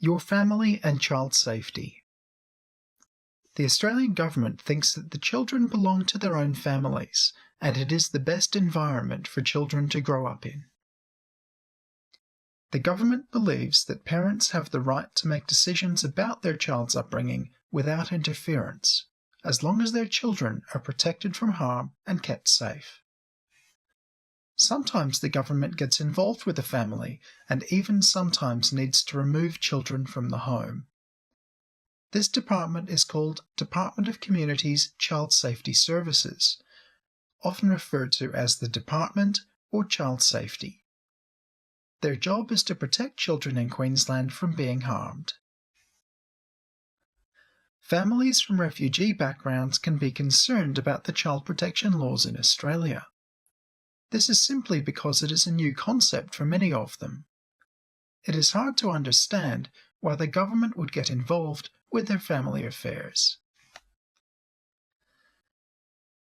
Your family and child safety. The Australian government thinks that the children belong to their own families, and it is the best environment for children to grow up in. The government believes that parents have the right to make decisions about their child's upbringing without interference, as long as their children are protected from harm and kept safe. Sometimes the government gets involved with the family and even sometimes needs to remove children from the home. This department is called Department of Communities Child Safety Services, often referred to as the Department or Child Safety. Their job is to protect children in Queensland from being harmed. Families from refugee backgrounds can be concerned about the child protection laws in Australia. This is simply because it is a new concept for many of them. It is hard to understand why the government would get involved with their family affairs.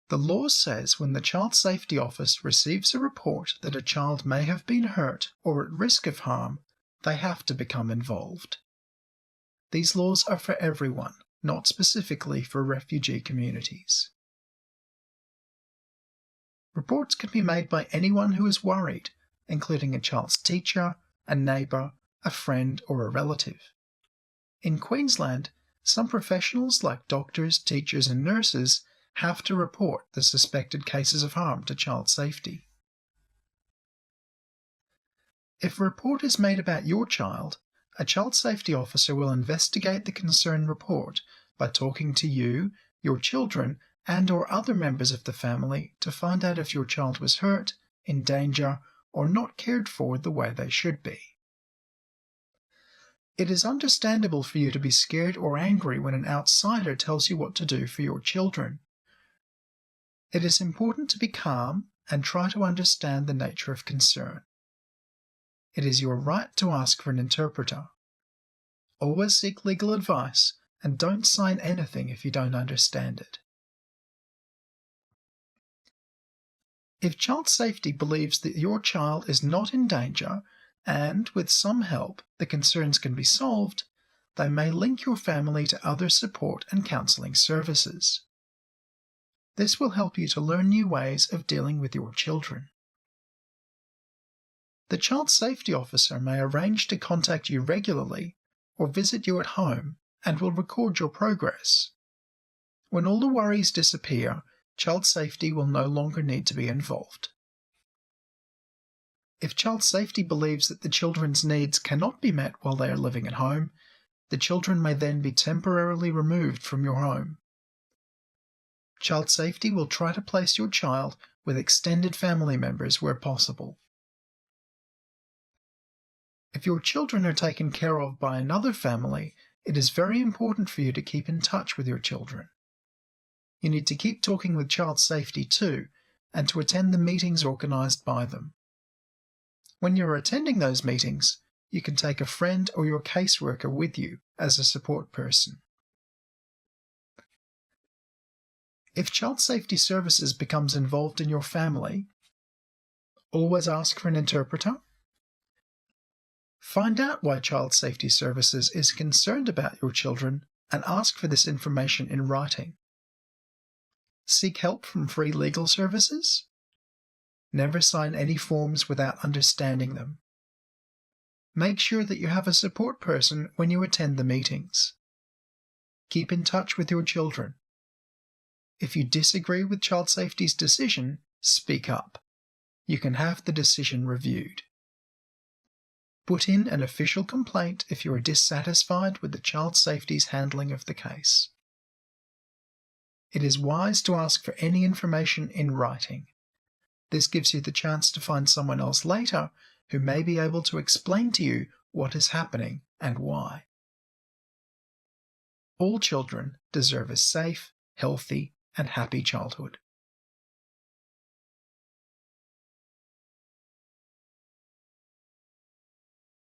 The law says when the Child Safety Office receives a report that a child may have been hurt or at risk of harm, they have to become involved. These laws are for everyone, not specifically for refugee communities. Reports can be made by anyone who is worried, including a child's teacher, a neighbour, a friend, or a relative. In Queensland, some professionals like doctors, teachers, and nurses have to report the suspected cases of harm to child safety. If a report is made about your child, a child safety officer will investigate the concerned report by talking to you, your children, and/or other members of the family to find out if your child was hurt, in danger, or not cared for the way they should be. It is understandable for you to be scared or angry when an outsider tells you what to do for your children. It is important to be calm and try to understand the nature of concern. It is your right to ask for an interpreter. Always seek legal advice and don't sign anything if you don't understand it. If child safety believes that your child is not in danger and, with some help, the concerns can be solved, they may link your family to other support and counselling services. This will help you to learn new ways of dealing with your children. The child safety officer may arrange to contact you regularly or visit you at home and will record your progress. When all the worries disappear, child safety will no longer need to be involved. If child safety believes that the children's needs cannot be met while they are living at home, the children may then be temporarily removed from your home. Child safety will try to place your child with extended family members where possible. If your children are taken care of by another family, it is very important for you to keep in touch with your children. You need to keep talking with child safety too, and to attend the meetings organised by them. When you're attending those meetings, you can take a friend or your caseworker with you as a support person. If Child Safety Services becomes involved in your family, always ask for an interpreter. Find out why Child Safety Services is concerned about your children and ask for this information in writing. Seek help from free legal services. Never sign any forms without understanding them. Make sure that you have a support person when you attend the meetings. Keep in touch with your children. If you disagree with Child Safety's decision, speak up. You can have the decision reviewed. Put in an official complaint if you are dissatisfied with the Child Safety's handling of the case. It is wise to ask for any information in writing. This gives you the chance to find someone else later who may be able to explain to you what is happening and why. All children deserve a safe, healthy, and happy childhood.